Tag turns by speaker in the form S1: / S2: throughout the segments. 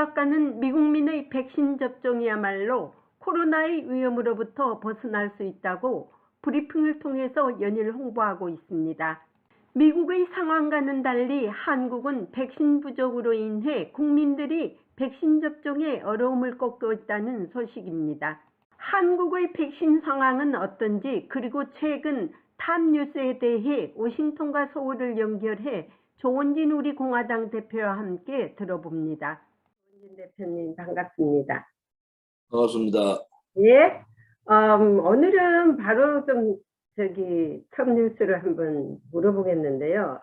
S1: 백악관은 미국민의 백신 접종이야말로 코로나의 위험으로부터 벗어날 수 있다고 브리핑을 통해서 연일 홍보하고 있습니다. 미국의 상황과는 달리 한국은 백신 부족으로 인해 국민들이 백신 접종에 어려움을 겪고 있다는 소식입니다. 한국의 백신 상황은 어떤지, 그리고 최근 탑뉴스에 대해 워싱턴과 서울을 연결해 조원진 우리 공화당 대표와 함께 들어봅니다. 조원진 대표님 반갑습니다.
S2: 반갑습니다.
S1: 예, 오늘은 바로 좀 탑뉴스를 한번 물어보겠는데요.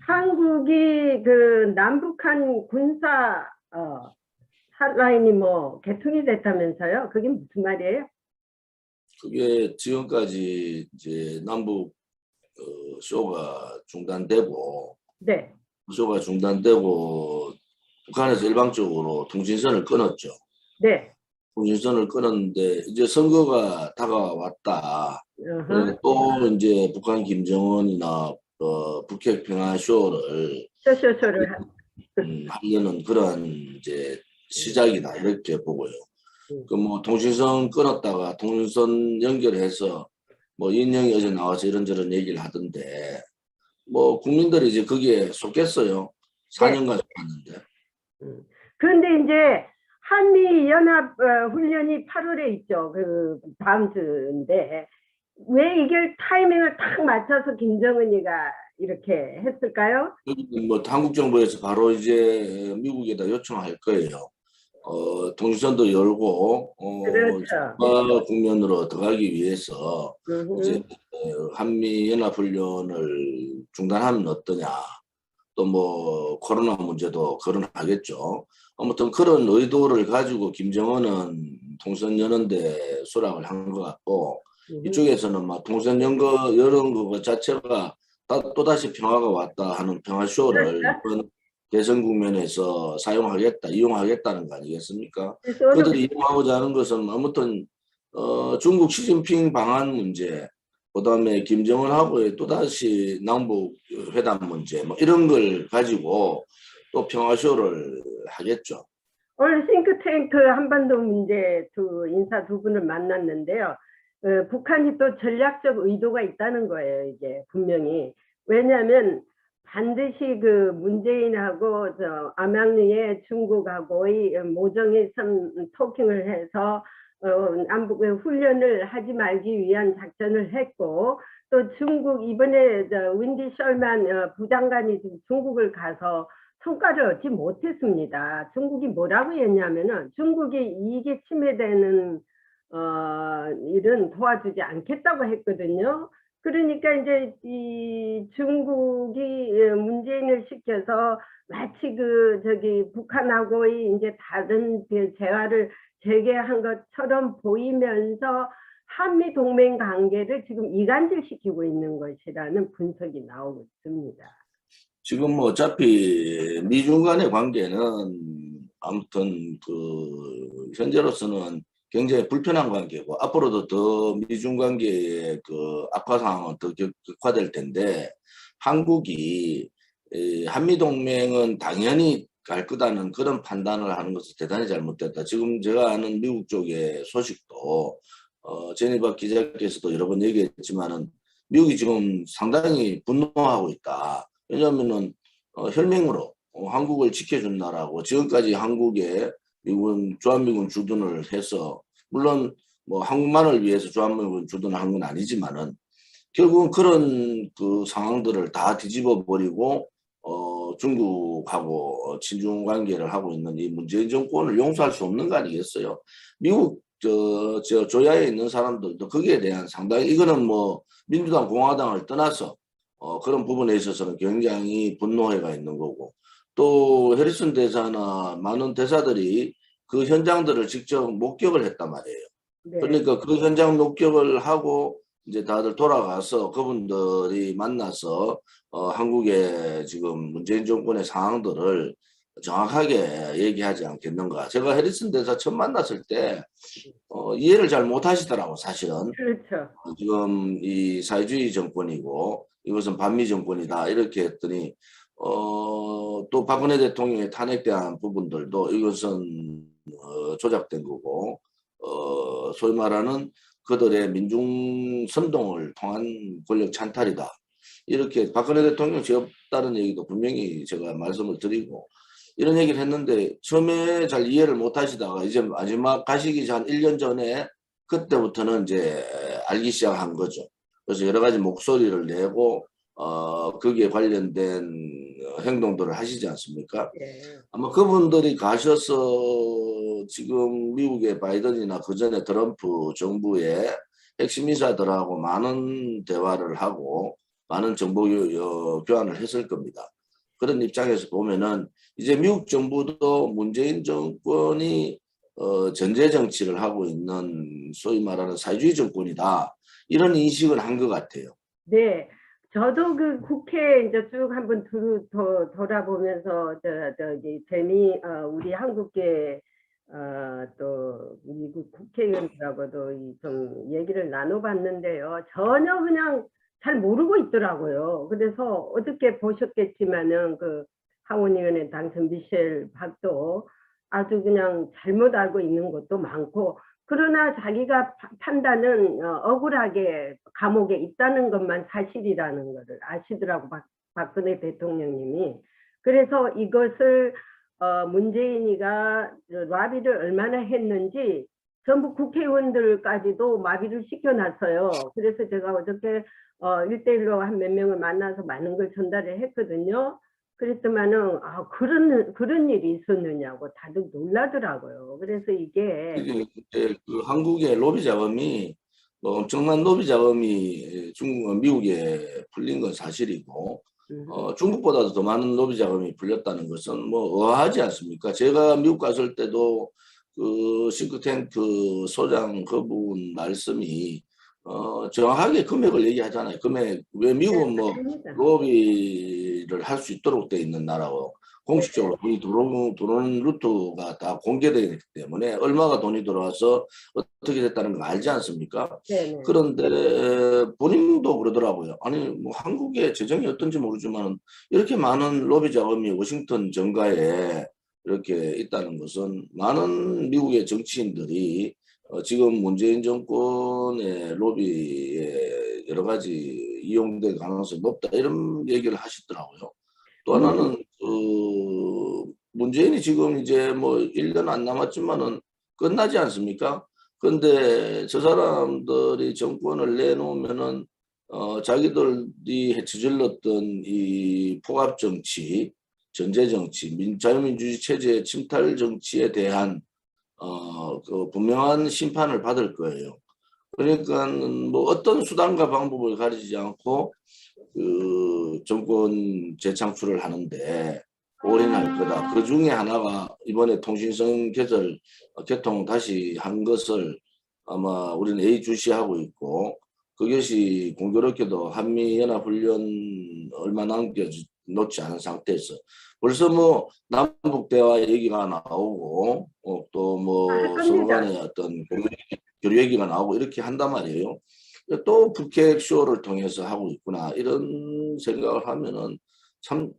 S1: 한국이 그 남북한 군사 핫라인이 뭐 개통이 됐다면서요? 그게 무슨 말이에요?
S2: 그게 지금까지 이제 남북 쇼가 중단되고,
S1: 네,
S2: 북한에서 일방적으로 통신선을 끊었죠.
S1: 네.
S2: 통신선을 끊었는데 이제 선거가 다가왔다.
S1: 어허.
S2: 또 이제 북한 김정은이나 북핵 평화 쇼를
S1: 쇼쇼쇼를
S2: 하려는 그런 이제 시작이다 이렇게 보고요.
S1: 음.
S2: 그 뭐 통신선 끊었다가 통신선 연결해서 뭐 인형이 어제 나와서 이런저런 얘기를 하던데, 뭐 국민들이 이제 거기에 속겠어요. 4년간 속았는데.
S1: 그런데 이제 한미 연합 훈련이 8월에 있죠. 그 다음 주인데 왜 이게 타이밍을 딱 맞춰서 김정은이가 이렇게 했을까요?
S2: 뭐 한국 정부에서 바로 이제 미국에다 요청할 거예요. 통신선도 열고
S1: 그렇죠.
S2: 국면으로 들어가기 위해서 이제
S1: 음흠.
S2: 한미 연합 훈련을 중단하면 어떠냐. 또 뭐 코로나 문제도 거론하겠죠. 아무튼 그런 의도를 가지고 김정은은 통선 여는데 수락을 한 것 같고, 이쪽에서는 막 통선 여는 것 자체가 또다시 평화가 왔다 하는 평화쇼를 이번 대선 국면에서 이용하겠다는 거 아니겠습니까? 그들이 이용하고자 하는 것은 아무튼 중국 시진핑 방한 문제, 그다음에 김정은하고의 또다시 남북 회담 문제 뭐 이런 걸 가지고 또 평화쇼를 하겠죠.
S1: 오늘 싱크탱크 한반도 문제 인사 두 분을 만났는데요. 북한이 또 전략적 의도가 있다는 거예요. 이게 분명히. 왜냐하면 반드시 그 문재인하고 암양리에 중국하고의 모정에선 토킹을 해서 남북의 훈련을 하지 말기 위한 작전을 했고, 또 중국 이번에 윈디 셜만 부장관이 중국을 가서 성과를 얻지 못했습니다. 중국이 뭐라고 했냐면은 중국이 이익에 침해되는 일은 도와주지 않겠다고 했거든요. 그러니까 이제 이 중국이 문재인을 시켜서 마치 북한하고의 이제 다른 대화를 재개한 것처럼 보이면서 한미 동맹 관계를 지금 이간질시키고 있는 것이라는 분석이 나오고 있습니다.
S2: 지금 뭐 어차피 미중 간의 관계는 아무튼 그 현재로서는 굉장히 불편한 관계고, 앞으로도 더 미중 관계의 그 악화 상황은 더 격화될 텐데, 한국이 한미 동맹은 당연히 갈 거다는 그런 판단을 하는 것은 대단히 잘못됐다. 지금 제가 아는 미국 쪽의 소식도 제니바 기자께서도 여러 번 얘기했지만은 미국이 지금 상당히 분노하고 있다. 왜냐하면은 혈맹으로 한국을 지켜준 나라고, 지금까지 한국에 미국은 주한미군 주둔을 해서, 물론 뭐 한국만을 위해서 주한미군 주둔을 한 건 아니지만은 결국은 그런 그 상황들을 다 뒤집어 버리고 중국하고 친중 관계를 하고 있는 이 문재인 정권을 용서할 수 없는 거 아니겠어요? 미국 조야에 있는 사람들도 거기에 대한 상당히, 이거는 뭐 민주당 공화당을 떠나서 그런 부분에 있어서는 굉장히 분노해가 있는 거고, 또 해리슨 대사나 많은 대사들이 그 현장들을 직접 목격을 했단 말이에요.
S1: 네.
S2: 그러니까 그 현장 목격을 하고 이제 다들 돌아가서 그분들이 만나서 한국의 지금 문재인 정권의 상황들을 정확하게 얘기하지 않겠는가. 제가 해리슨 대사 처음 만났을 때 이해를 잘 못하시더라고, 사실은.
S1: 그렇죠.
S2: 지금 이 사회주의 정권이고 이것은 반미 정권이다 이렇게 했더니 또 박근혜 대통령의 탄핵대한 부분들도 이것은 조작된 거고, 소위 말하는 그들의 민중 선동을 통한 권력 찬탈이다. 이렇게 박근혜 대통령 죄 없다는 얘기도 분명히 제가 말씀을 드리고, 이런 얘기를 했는데 처음에 잘 이해를 못 하시다가 이제 마지막 가시기 전 1년 전에 그때부터는 이제 알기 시작한 거죠. 그래서 여러 가지 목소리를 내고 거기에 관련된 행동들을 하시지 않습니까?
S1: 예.
S2: 아마 그분들이 가셔서 지금 미국의 바이든이나 그 전에 트럼프 정부의 핵심 인사들하고 많은 대화를 하고 많은 정보 교환을 했을 겁니다. 그런 입장에서 보면은 이제 미국 정부도 문재인 정권이 전제 정치를 하고 있는 소위 말하는 사회주의 정권이다. 이런 인식을 한 것 같아요.
S1: 네. 저도 그 국회 이제 쭉 한번 돌아보면서 저기 우리 한국계 또 미국 국회의원들하고도 좀 얘기를 나눠봤는데요. 전혀 그냥 잘 모르고 있더라고요. 그래서 어저께 보셨겠지만은 그 하원 의원의 당선 미셸 박도 아주 그냥 잘못 알고 있는 것도 많고, 그러나 자기가 판단은 억울하게 감옥에 있다는 것만 사실이라는 것을 아시더라고, 박근혜 대통령님이. 그래서 이것을 문재인이가 마비를 얼마나 했는지 전부 국회의원들까지도 마비를 시켜놨어요. 그래서 제가 어저께 1대1로 한 몇 명을 만나서 많은 걸 전달을 했거든요. 그랬더만은 그런 일이 있었느냐고 다들 놀라더라고요. 그래서 이게
S2: 그 한국의 로비 자금이 뭐 엄청난 로비 자금이 미국에 풀린 건 사실이고, 중국보다도 더 많은 로비 자금이 풀렸다는 것은 뭐 의아하지 않습니까? 제가 미국 갔을 때도 그 싱크탱크 소장 그분 말씀이 정확하게 금액을 얘기하잖아요. 금액, 왜 미국은 뭐
S1: 아닙니다.
S2: 로비를 할 수 있도록 돼 있는 나라고 공식적으로 돈이 들어오는 루트가 다 공개되어 있기 때문에 얼마가 돈이 들어와서 어떻게 됐다는 걸 알지 않습니까?
S1: 네네.
S2: 그런데 본인도 그러더라고요. 아니 뭐 한국의 재정이 어떤지 모르지만 이렇게 많은 로비 자금이 워싱턴 정가에 이렇게 있다는 것은 많은 미국의 정치인들이 지금 문재인 정권의 로비에 여러 가지 이용될 가능성이 높다 이런 얘기를 하시더라고요. 또 하나는 문재인이 지금 이제 뭐 1년 안 남았지만은 끝나지 않습니까? 근데 저 사람들이 정권을 내놓으면은 자기들이 저질렀던 이 포갑 정치, 전제 정치, 자유민주주의 체제의 침탈 정치에 대한 그 분명한 심판을 받을 거예요. 그러니까 뭐 어떤 수단과 방법을 가리지 않고 그 정권 재창출을 하는데 올인할 거다. 그 중에 하나가 이번에 통신성 개통 다시 한 것을 아마 우리는 예의주시하고 있고, 그것이 공교롭게도 한미연합훈련 얼마 남겨놓지 않은 상태에서 벌써 뭐 남북 대화 얘기가 나오고 또 뭐 서로 간의 어떤 교류 얘기가 나오고 이렇게 한단 말이에요. 또 북핵 쇼를 통해서 하고 있구나 이런 생각을 하면은 참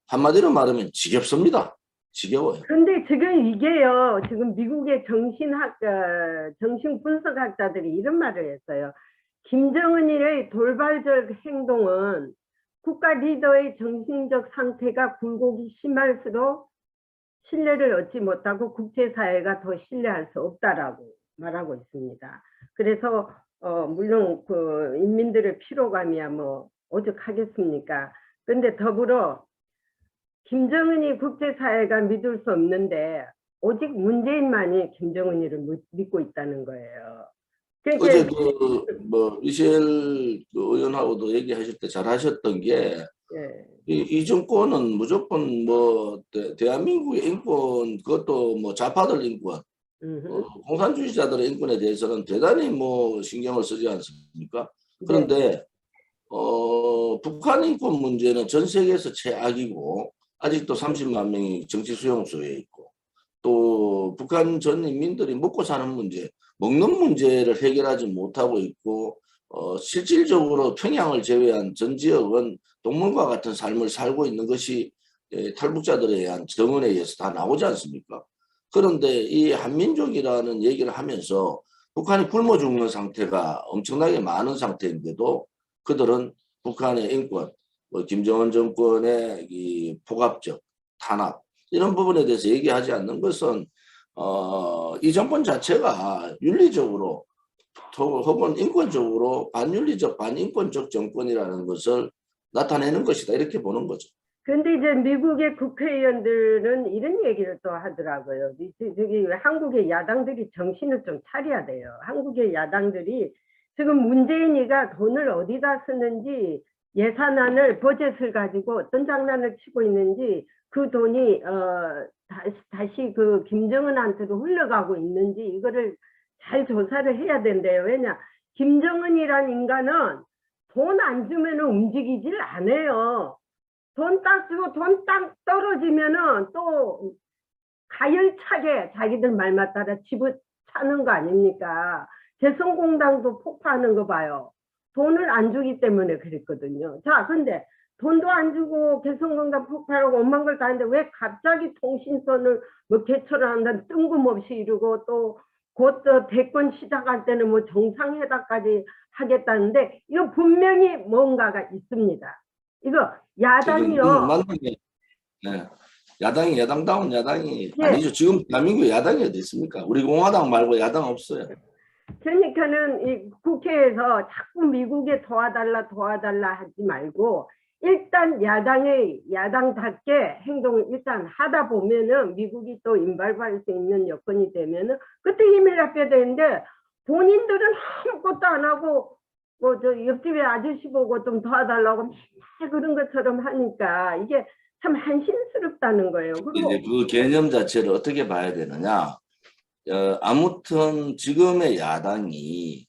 S2: 한마디로 말하면 지겹습니다. 지겨워요.
S1: 그런데 지금 이게요, 지금 미국의 정신분석학자들이 이런 말을 했어요. 김정은의 돌발적 행동은 국가 리더의 정신적 상태가 굴곡이 심할수록 신뢰를 얻지 못하고 국제사회가 더 신뢰할 수 없다라고 말하고 있습니다. 그래서 물론 그 인민들의 피로감이야 뭐 오죽하겠습니까? 근데 더불어 김정은이 국제사회가 믿을 수 없는데 오직 문재인만이 김정은이를 믿고 있다는 거예요.
S2: 어제 뭐 미셸 그 의원하고도 얘기하실 때 잘하셨던 게 이 정권은 무조건 뭐 대한민국의 인권, 그것도 뭐 좌파들 인권, 공산주의자들의 인권에 대해서는 대단히 뭐 신경을 쓰지 않습니까? 그런데 북한 인권 문제는 전 세계에서 최악이고 아직도 30만 명이 정치 수용소에 있고, 또 북한 전 인민들이 먹고 사는 문제, 먹는 문제를 해결하지 못하고 있고, 실질적으로 평양을 제외한 전 지역은 동물과 같은 삶을 살고 있는 것이 탈북자들에 의한 정언에 의해서 다 나오지 않습니까? 그런데 이 한민족이라는 얘기를 하면서 북한이 굶어 죽는 상태가 엄청나게 많은 상태인데도 그들은 북한의 인권, 김정은 정권의 이 포갑적 탄압 이런 부분에 대해서 얘기하지 않는 것은 이 정권 자체가 윤리적으로 혹은 인권적으로 반윤리적 반인권적 정권이라는 것을 나타내는 것이다 이렇게 보는 거죠.
S1: 근데 이제 미국의 국회의원들은 이런 얘기를 또 하더라고요. 저기 한국의 야당들이 정신을 좀 차려야 돼요. 한국의 야당들이 지금 문재인이가 돈을 어디다 쓰는지 예산안을 버젯을 가지고 어떤 장난을 치고 있는지 그 돈이 다시 그 김정은한테도 흘러가고 있는지 이거를 잘 조사를 해야 된대요. 왜냐 김정은이란 인간은 돈 안 주면 움직이질 않아요. 돈 딱 주고 돈 딱 떨어지면은 또 가열차게 자기들 말만 따라 집어차는 거 아닙니까? 개성공단도 폭파하는 거 봐요. 돈을 안 주기 때문에 그랬거든요. 자, 근데 돈도 안 주고 개성공단 폭파하고 엄만 걸 다 했는데 왜 갑자기 통신선을 뭐 개설을 한다는 뜬금없이 이러고 또 곧 대권 시작할 때는 뭐 정상회담까지 하겠다는데 이거 분명히 뭔가가 있습니다. 이거
S2: 지금
S1: 야당이요.
S2: 맞는 네. 야당이 야당다운 야당이
S1: 예,
S2: 아니죠. 지금 대한민국에 야당이 어디 있습니까? 우리 공화당 말고 야당 없어요.
S1: 그러니까는 이 국회에서 자꾸 미국에 도와달라 하지 말고 일단 야당답게 행동을 일단 하다 보면은 미국이 또 임발할 수 있는 여건이 되면은 그때 힘을 합해야 되는데 본인들은 아무것도 안 하고 뭐 저 옆집에 아저씨 보고 좀 도와달라고 맨날 그런 것처럼 하니까 이게 참 한심스럽다는 거예요.
S2: 이제
S1: 그리고
S2: 그 개념 자체를 어떻게 봐야 되느냐? 아무튼 지금의 야당이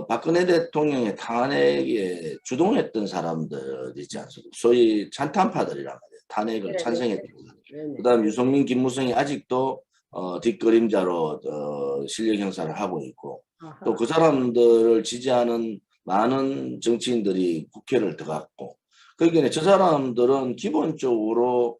S2: 박근혜 대통령의 탄핵에 주동했던 사람들이지 않습니까? 소위 찬탄파들이란 말이에요. 탄핵을
S1: 네네.
S2: 찬성했던 사람.
S1: 네네.
S2: 그다음 유승민, 김무성이 아직도 뒷그림자로 실력 행사를 하고 있고 또 그 사람들을 지지하는 많은 정치인들이 국회를 들어갔고 그러니까 저 사람들은 기본적으로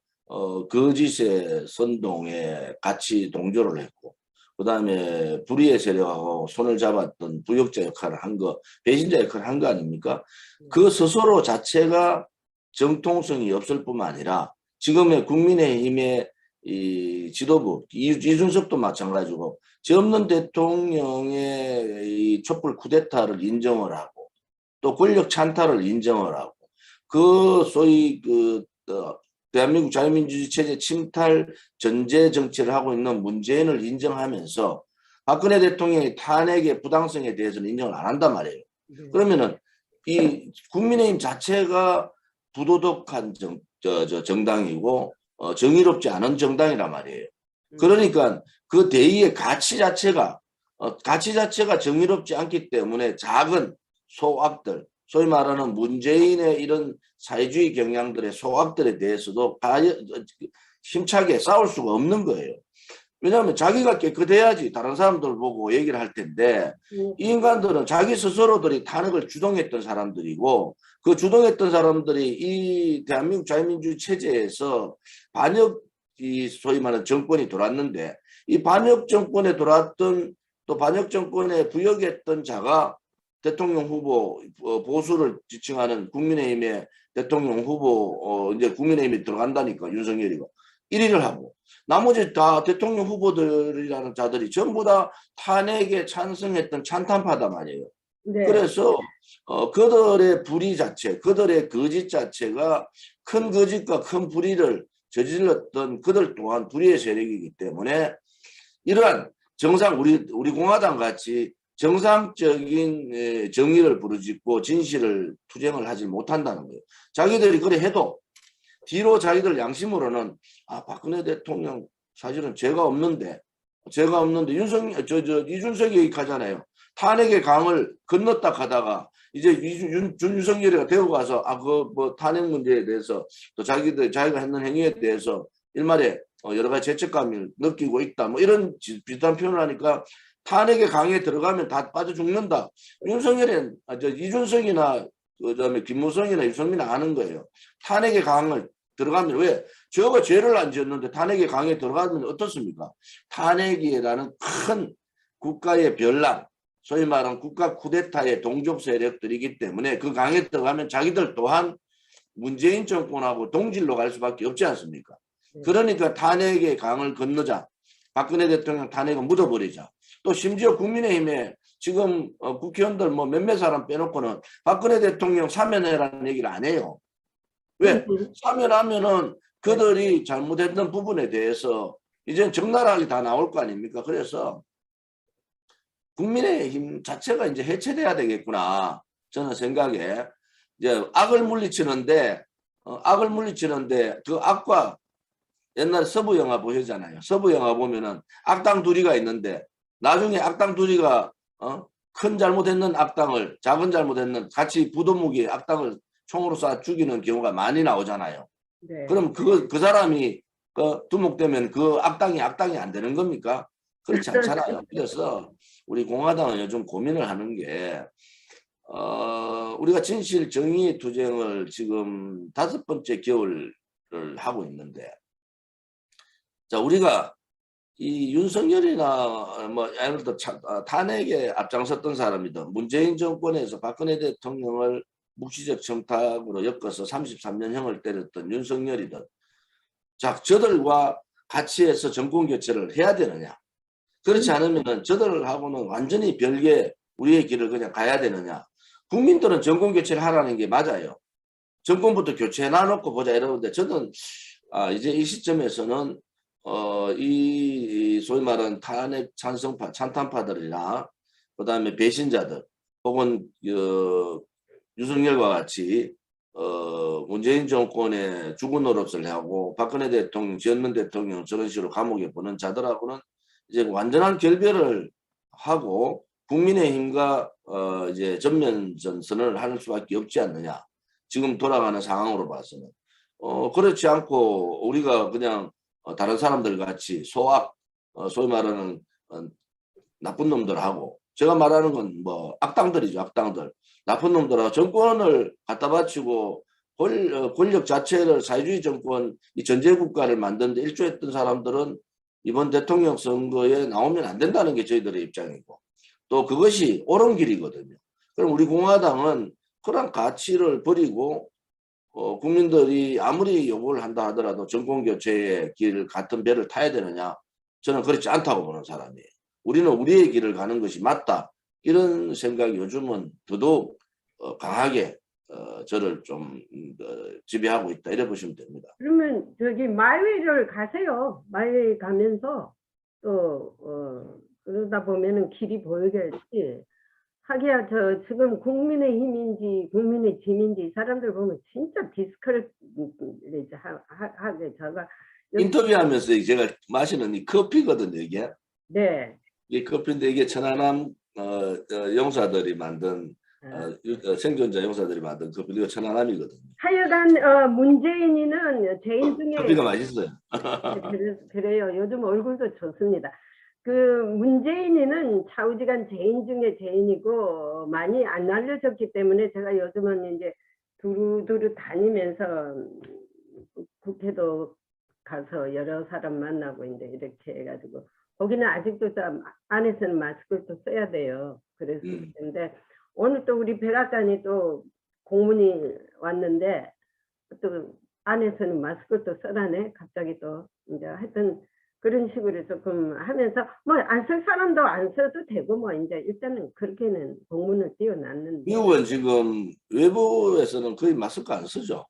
S2: 거짓의 선동에 같이 동조를 했고 그다음에 불의의 세력하고 손을 잡았던 부역자 역할을 한 거, 배신자 역할을 한 거 아닙니까? 그 스스로 자체가 정통성이 없을 뿐만 아니라 지금의 국민의힘의 이 지도부 이준석도 마찬가지고 저 없는 대통령의 이 촛불 쿠데타를 인정을 하고 또 권력 찬탈을 인정을 하고 그 소위 대한민국 자유민주주의 체제 침탈 전제 정치를 하고 있는 문재인을 인정하면서 박근혜 대통령의 탄핵의 부당성에 대해서는 인정을 안 한단 말이에요. 그러면은 이 국민의힘 자체가 부도덕한 정당이고 정의롭지 않은 정당이란 말이에요. 그러니까 그 대의의 가치 자체가 정의롭지 않기 때문에 작은 소악들 소위 말하는 문재인의 이런 사회주의 경향들의 소악들에 대해서도 힘차게 싸울 수가 없는 거예요. 왜냐하면 자기가 깨끗해야지 다른 사람들 보고 얘기를 할 텐데 이 인간들은 자기 스스로들이 탄핵을 주동했던 사람들이고 그 주동했던 사람들이 이 대한민국 자유민주주의 체제에서 반역 이 소위 말하는 정권이 돌았는데 이 반역 정권에 돌았던 또 반역 정권에 부역했던 자가 대통령 후보 보수를 지칭하는 국민의힘의 대통령 후보 이제 국민의힘이 들어간다니까 윤석열이가 1위를 하고 나머지 다 대통령 후보들이라는 자들이 전부 다 탄핵에 찬성했던 찬탄파단 말이에요.
S1: 네.
S2: 그래서 그들의 불의 자체, 그들의 거짓 자체가 큰 거짓과 큰 불의를 저질렀던 그들 또한 불의의 세력이기 때문에 이러한 우리 공화당 같이 정상적인 정의를 부르짖고 진실을 투쟁을 하지 못한다는 거예요. 자기들이 그래 해도 뒤로 자기들 양심으로는 박근혜 대통령 사실은 죄가 없는데 이준석이 얘기하잖아요. 탄핵의 강을 건넜다 가다가 이제 윤석열이가 되고 가서 그 뭐 탄핵 문제에 대해서 또 자기가 했는 행위에 대해서 일말에 여러 가지 죄책감을 느끼고 있다. 뭐 이런 비슷한 표현을 하니까 탄핵의 강에 들어가면 다 빠져 죽는다. 윤석열은 이준석이나 그다음에 김무성이나 유승민이나 아는 거예요. 탄핵의 강을 들어가면 왜? 저거 죄를 안 지었는데 탄핵의 강에 들어가면 어떻습니까? 탄핵이라는 큰 국가의 변란, 소위 말하는 국가 쿠데타의 동족 세력들이기 때문에 그 강에 들어가면 자기들 또한 문재인 정권하고 동질로 갈 수밖에 없지 않습니까? 그러니까 탄핵의 강을 건너자. 박근혜 대통령 탄핵을 묻어버리자. 또 심지어 국민의힘에 지금 국회의원들 뭐 몇몇 사람 빼놓고는 박근혜 대통령 사면해라는 얘기를 안 해요. 왜? 사면하면은 그들이 잘못했던 부분에 대해서 이제 적나라하게 다 나올 거 아닙니까? 그래서 국민의힘 자체가 이제 해체돼야 되겠구나. 저는 생각에 이제 악을 물리치는데 그 악과 옛날 서부 영화 보셨잖아요. 서부 영화 보면은 악당 둘이가 있는데 나중에 악당 둘이가 큰 잘못했는 악당을 작은 잘못했는 같이 부도무기 악당을 총으로 쏴 죽이는 경우가 많이 나오잖아요.
S1: 네.
S2: 그럼 그 사람이 두목되면 그 악당이 안 되는 겁니까? 그렇지 않잖아요. 그래서 우리 공화당은 요즘 고민을 하는 게 우리가 진실 정의 투쟁을 지금 5번째 겨울을 하고 있는데 자 우리가 이 윤석열이나 뭐 예를 들어 탄핵에 앞장섰던 사람이든 문재인 정권에서 박근혜 대통령을 묵시적 청탁으로 엮어서 33년형을 때렸던 윤석열이든 자 저들과 같이 해서 정권 교체를 해야 되느냐 그렇지 않으면 저들하고는 완전히 별개 우리의 길을 그냥 가야 되느냐 국민들은 정권 교체를 하라는 게 맞아요. 정권부터 교체해 놔놓고 보자 이러는데 저는 이제 이 시점에서는 이 소위 말하는 탄핵 찬성파, 찬탄파들이나 그다음에 배신자들 혹은 유석열과 같이 문재인 정권의 죽은 노릇을 하고 박근혜 대통령, 지원문 대통령 저런 식으로 감옥에 보낸 자들하고는 이제 완전한 결별을 하고 국민의힘과 이제 전면 전선을 할 수밖에 없지 않느냐. 지금 돌아가는 상황으로 봐서는 그렇지 않고 우리가 그냥 다른 사람들 같이 소악, 소위 말하는 나쁜 놈들하고 제가 말하는 건 뭐 악당들이죠. 악당들. 나쁜 놈들하고 정권을 갖다 바치고 권력 자체를 사회주의 정권, 이 전제국가를 만드는데 일조했던 사람들은 이번 대통령 선거에 나오면 안 된다는 게 저희들의 입장이고 또 그것이 옳은 길이거든요. 그럼 우리 공화당은 그런 가치를 버리고 국민들이 아무리 요구를 한다 하더라도 정권교체의 길 같은 배를 타야 되느냐 저는 그렇지 않다고 보는 사람이에요. 우리는 우리의 길을 가는 것이 맞다 이런 생각이 요즘은 더더욱 강하게 저를 좀 지배하고 있다 이래 보시면 됩니다.
S1: 그러면 저기 마이웨이를 가세요. 마이웨이 가면서 또 그러다 보면은 길이 보이겠지. 하기야 저 지금 국민의힘인지 국민의힘인지 이 사람들 보면 진짜 디스커레이지 하게 제가
S2: 인터뷰하면서 제가 마시는 이 커피거든요 이게.
S1: 네.
S2: 이 커피인데 이게 천안함 용사들이 만든 생존자 용사들이 만든 커피가 천안함이거든요.
S1: 하여간 문재인이는 제 인생에
S2: 커피가 맛있어요.
S1: 그래요. 요즘 얼굴도 좋습니다. 그 문재인이는 좌우지간 재인 중에 재인이고 많이 안 알려졌기 때문에 제가 요즘은 이제 두루두루 다니면서 국회도 가서 여러 사람 만나고 이제 이렇게 해가지고 거기는 아직도 안에서는 마스크를 또 써야 돼요. 그래서 근데 오늘 또 우리 백악관이 또 공문이 왔는데 또 안에서는 마스크를 또 써라네. 갑자기 또 이제 하여튼 그런 식으로 조금 하면서 뭐 안 쓸 사람도 안 써도 되고 뭐 이제 일단은 그렇게는 공문을 띄워놨는데
S2: 미국은 지금 외부에서는 거의 마스크 안 쓰죠.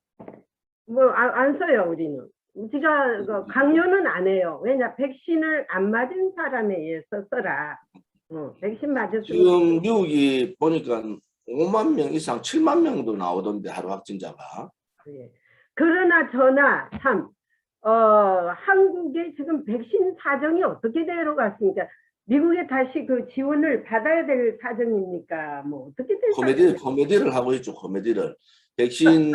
S1: 뭐 안 써요 우리는. 우리가 강요는 안 해요. 왜냐 백신을 안 맞은 사람에 의해서 써라. 백신 맞았으면
S2: 지금 미국이 보니까 5만 명 이상 7만 명도 나오던데 하루 확진자가.
S1: 예. 그러나 저나 참 한국의 지금 백신 사정이 어떻게 되어갔습니까? 미국에 다시 그 지원을 받아야 될 사정입니까? 뭐 어떻게 될
S2: 코미디를 하고 있죠. 코미디를. 백신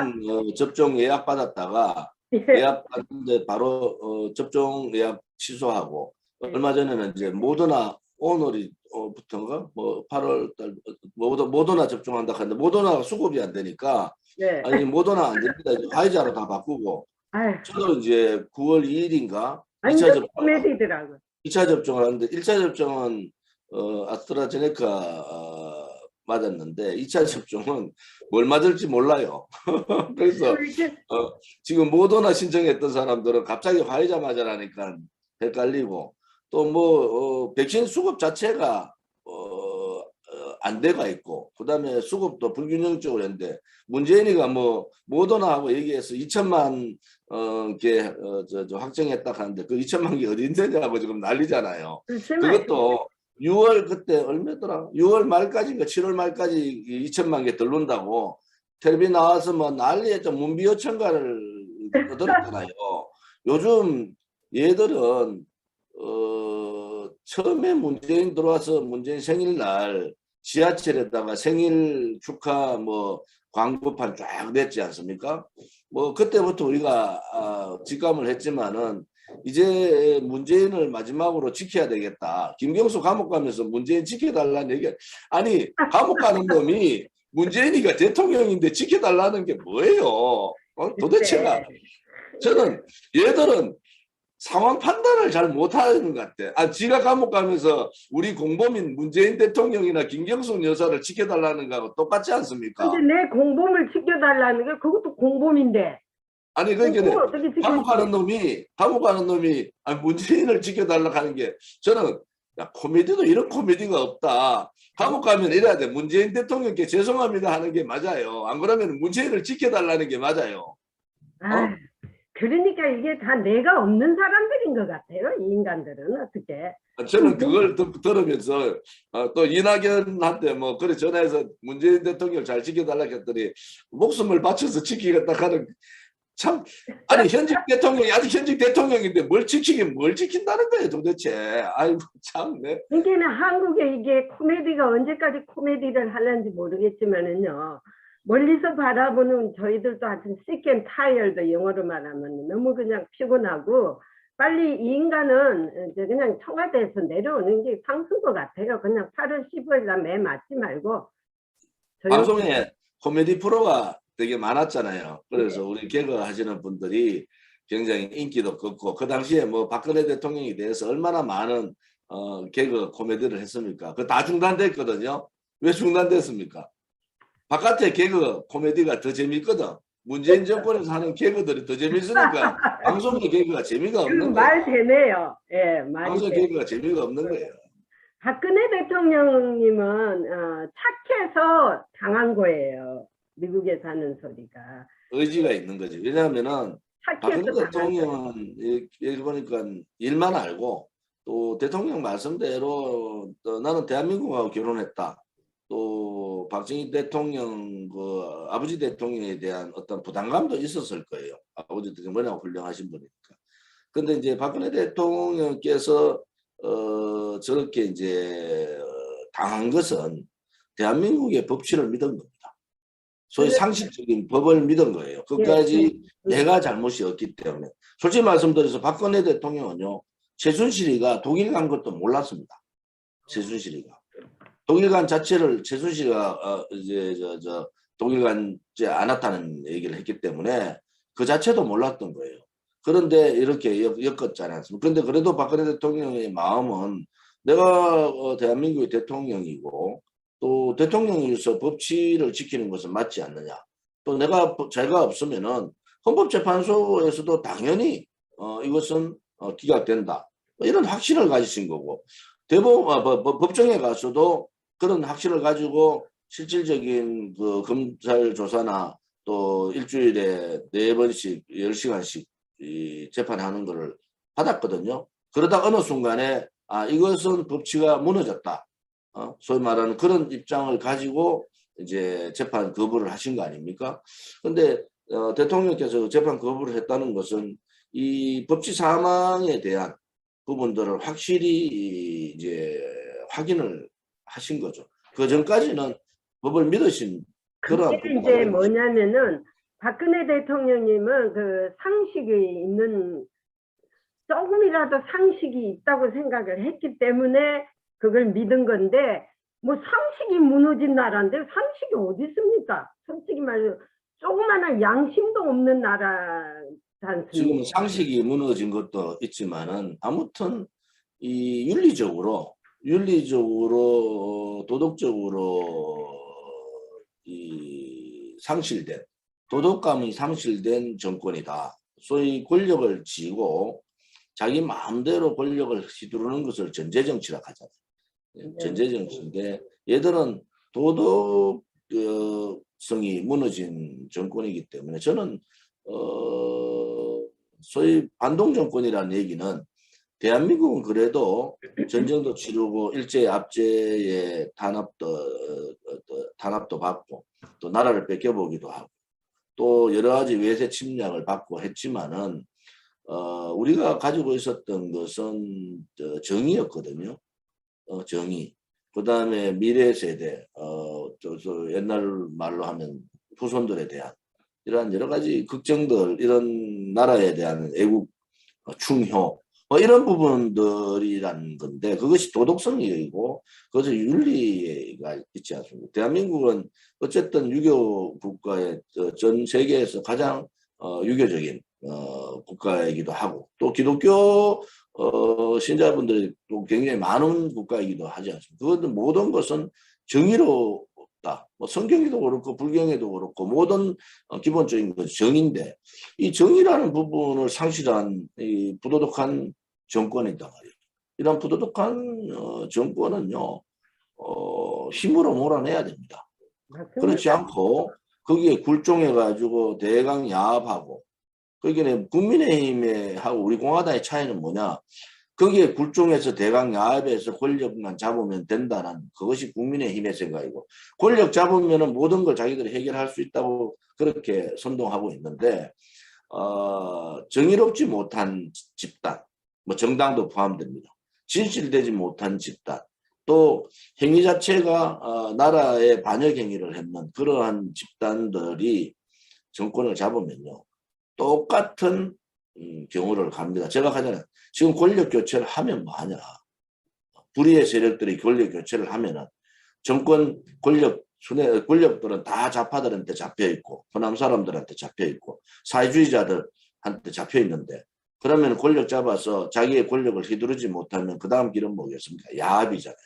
S2: 접종 예약 받았다가
S1: 예.
S2: 예약 받는데 바로 접종 예약 취소하고 얼마 전에는 이제 모더나 오늘이 부터인가 뭐 8월 달 모더나 접종한다 하는데 모더나가 수급이 안 되니까
S1: 네.
S2: 아니 모더나 안 됩니다. 이제 화이자로 다 바꾸고
S1: 아유,
S2: 저도 이제 9월 2일인가 2차
S1: 완전
S2: 접종
S1: 코미디더라고요.
S2: 2차 접종을 하는데 1차 접종은 아스트라제네카 맞았는데 2차 접종은 뭘 맞을지 몰라요. 그래서
S1: 이렇게
S2: 지금 모더나 신청했던 사람들은 갑자기 화이자 맞으라니까 헷갈리고 또 뭐 백신 수급 자체가 안 돼가 있고 그다음에 수급도 불균형적으로 했는데 문재인이가 뭐 모더나하고 얘기해서 2천만 개 확정했다 하는데 그 2천만 개 어디 있느냐고 지금 난리잖아요.
S1: 정말
S2: 그것도 6월 그때 얼마더라? 6월 말까지인가 7월 말까지 2천만 개 들른다고 텔레비 나와서 뭐 난리에 좀 문비어천가를 떠들었잖아요. 요즘 얘들은 처음에 문재인 들어와서 문재인 생일날 지하철에다가 생일 축하 뭐 광고판 쫙 냈지 않습니까? 뭐 그때부터 우리가 직감을 했지만은 이제 문재인을 마지막으로 지켜야 되겠다. 김경수 감옥 가면서 문재인 지켜달라는 얘기. 아니 감옥 가는 놈이 문재인이가 대통령인데 지켜달라는 게 뭐예요? 도대체가 저는 얘들은 상황 판단을 잘 못하는 것 같아. 지가 감옥 가면서 우리 공범인 문재인 대통령이나 김경수 여사를 지켜달라는 거하고 똑같지 않습니까?
S1: 근데 내 공범을 지켜달라는 게 그것도 공범인데.
S2: 아니
S1: 공범을
S2: 그러니까
S1: 어떻게
S2: 감옥 가는
S1: 지켜주지?
S2: 놈이 문재인을 지켜달라고 하는 게 저는 야, 코미디도 이런 코미디가 없다. 감옥 가면 이래야 돼. 문재인 대통령께 죄송합니다 하는 게 맞아요. 안 그러면 문재인을 지켜달라는 게 맞아요.
S1: 아, 그러니까 이게 다 내가 없는 사람들인 것 같아요. 이 인간들은 어떻게?
S2: 저는 그걸 들으면서 또 이낙연한테 뭐 그래 전화해서 문재인 대통령 잘 지켜달라고 했더니 목숨을 바쳐서 지키겠다 하는 참 아니 현직 대통령이 아직 현직 대통령인데 뭘 지킨다는 거예요 도대체. 아이고 참 네.
S1: 그러니까 한국에 이게 코미디가 언제까지 코미디를 하는지 모르겠지만은요. 멀리서 바라보는 저희들도 하여튼 sick and tired 영어로 말하면 너무 그냥 피곤하고 빨리 이 인간은 이제 그냥 청와대에서 내려오는 게 상수인 것 같아요. 그냥 8월 15일 날 매 맞지 말고
S2: 방송에 코미디 프로가 되게 많았잖아요. 그래서 우리 개그 하시는 분들이 굉장히 인기도 컸고 그 당시에 뭐 박근혜 대통령에 대해서 얼마나 많은 개그 코미디를 했습니까? 그 다 중단됐거든요. 왜 중단됐습니까? 바깥에 개그 코미디가 더 재밌거든. 문재인 정권에서 하는 개그들이 더 재밌으니까 방송의 개그가 재미가 없는 거예요.
S1: 말 되네요. 예, 말이
S2: 방송
S1: 돼.
S2: 개그가 재미가 없는 거예요.
S1: 박근혜 대통령님은 착해서 당한 거예요. 미국에 사는 소리가.
S2: 의지가 있는 거지. 왜냐하면은 박근혜
S1: 착해서 당한 거예요.
S2: 대통령은 여기 보니까 일만 알고 또 대통령 말씀대로 또 나는 대한민국하고 결혼했다. 또 박정희 대통령 그 아버지 대통령에 대한 어떤 부담감도 있었을 거예요. 아버지 대통령 워낙 훌륭하신 분이니까. 근데 이제 박근혜 대통령께서 저렇게 이제 당한 것은 대한민국의 법치를 믿은 겁니다. 소위 상식적인 법을 믿은 거예요. 끝까지 내가 잘못이 없기 때문에. 솔직히 말씀드려서 박근혜 대통령은요. 최순실이가 독일 간 것도 몰랐습니다. 최순실이가. 독일 간 자체를 최순실이가 이제 독일 간지 않았다는 얘기를 했기 때문에 그 자체도 몰랐던 거예요. 그런데 이렇게 엮었지 않았습니까? 그런데 그래도 박근혜 대통령의 마음은 내가 대한민국의 대통령이고 또 대통령으로서 법치를 지키는 것은 맞지 않느냐. 또 내가 죄가 없으면은 헌법재판소에서도 당연히 이것은 기각된다. 이런 확신을 가지신 거고 법정에 가서도 그런 확신을 가지고 실질적인 그 검찰 조사나 또 일주일에 4번씩 10시간씩 재판하는 것을 받았거든요. 그러다 어느 순간에 이것은 법치가 무너졌다. 소위 말하는 그런 입장을 가지고 이제 재판 거부를 하신 거 아닙니까? 근데 대통령께서 재판 거부를 했다는 것은 이 법치 사망에 대한 부분들을 확실히 이제 확인을 하신 거죠. 그 전까지는 법을 믿으신 그러한
S1: 그게 이제 뭐냐면은 박근혜 대통령님은 그 상식이 있는 조금이라도 상식이 있다고 생각을 했기 때문에 그걸 믿은 건데 뭐 상식이 무너진 나라인데 상식이 어디 있습니까? 솔직히 말해서 조그마한 양심도 없는 나라지
S2: 지금
S1: 않습니까?
S2: 상식이 무너진 것도 있지만은 아무튼 이 윤리적으로 도덕적으로 이 상실된 도덕감이 상실된 정권이다. 소위 권력을 쥐고 자기 마음대로 권력을 휘두르는 것을 전제정치라고 하잖아요.
S1: 네.
S2: 전제정치인데 얘들은 도덕성이 무너진 정권이기 때문에 저는 소위 반동정권이라는 얘기는 대한민국은 그래도 전쟁도 치르고 일제 압제에 탄압도 받고 또 나라를 뺏겨보기도 하고 또 여러 가지 외세 침략을 받고 했지만은 우리가 가지고 있었던 것은 정의였거든요. 정의. 그 다음에 미래 세대, 옛날 말로 하면 후손들에 대한 이러한 여러 가지 걱정들, 이런 나라에 대한 애국, 충효, 이런 부분들이라는 건데 그것이 도덕성이고 그것이 윤리가 있지 않습니까? 대한민국은 어쨌든 유교 국가의 전 세계에서 가장 유교적인 국가이기도 하고 또 기독교 신자분들이 또 굉장히 많은 국가이기도 하지 않습니까? 그것은 모든 것은 정의롭다. 뭐 성경에도 그렇고 불경에도 그렇고 모든 기본적인 것 정의인데 이 정의라는 부분을 상실한 이 부도덕한 정권이다 말이에요. 이런 부도덕한 정권은요 힘으로 몰아내야 됩니다. 그렇지 않고 거기에 굴종해 가지고 대강 야합하고 그러니까 국민의힘에 하고 우리 공화당의 차이는 뭐냐? 거기에 굴종해서 대강 야합해서 권력만 잡으면 된다는 그것이 국민의힘의 생각이고 권력 잡으면은 모든 걸 자기들이 해결할 수 있다고 그렇게 선동하고 있는데 정의롭지 못한 집단, 뭐 정당도 포함됩니다. 진실되지 못한 집단, 또 행위 자체가 나라의 반역 행위를 했는 그러한 집단들이 정권을 잡으면요. 똑같은 경우를 갑니다. 제가 하잖아요. 지금 권력 교체를 하면 뭐하냐. 불의의 세력들이 권력 교체를 하면은 정권 권력들은 다 좌파들한테 잡혀있고 호남 사람들한테 잡혀있고 사회주의자들한테 잡혀있는데 그러면 권력 잡아서 자기의 권력을 휘두르지 못하면 그 다음 길은 뭐겠습니까? 야합이잖아요.